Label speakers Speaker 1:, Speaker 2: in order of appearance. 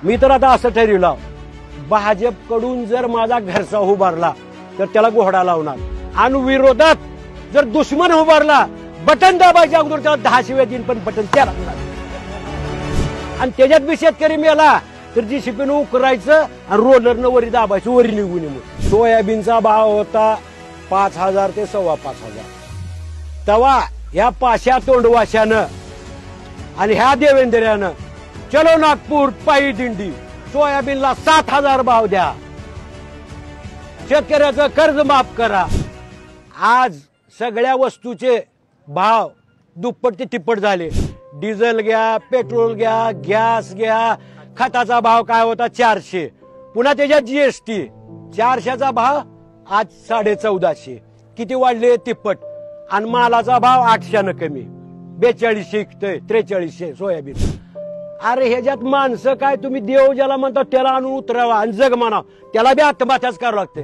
Speaker 1: मी तर आता असं ठरवलं, भाजपकडून जर माझा घरचा उभारला तर त्याला घोडा लावणार, आणि विरोधात जर दुश्मन उभारला बटन दाबायच्या अगोदर त्याला 10 शिव्या दिन, पण बटन त्याला आणि त्याच्यात बी शेतकरी मेला तर जीसीपीनं उकरायचं आणि रोलरनं वरी दाबायचं, वरी निघून येऊन. सोयाबीनचा भाव होता 5,000 ते 5,500. तेव्हा ह्या पाशा तोंडवाशानं आणि ह्या देवेंद्र्यानं चलो नागपूर पायी दिंडी, सोयाबीनला 7,000 भाव द्या, शेतकऱ्याचं कर्ज माफ करा. आज सगळ्या वस्तूचे भाव दुप्पट ते तिप्पट झाले. डिझेल घ्या, पेट्रोल घ्या, गॅस घ्या. खताचा भाव काय होता 400, पुन्हा त्याच्यात जीएसटी. 400चा भाव आज 1450. किती वाढले? तिप्पट. आणि मालाचा भाव 800 कमी, 4200 इकतय, 4300 सोयाबीन. अरे ह्याच्यात माणसं काय, तुम्ही देव ज्याला म्हणता त्याला आणून उतरावा आणि जग म्हणा, त्याला बी आत्महत्याच करावं लागते.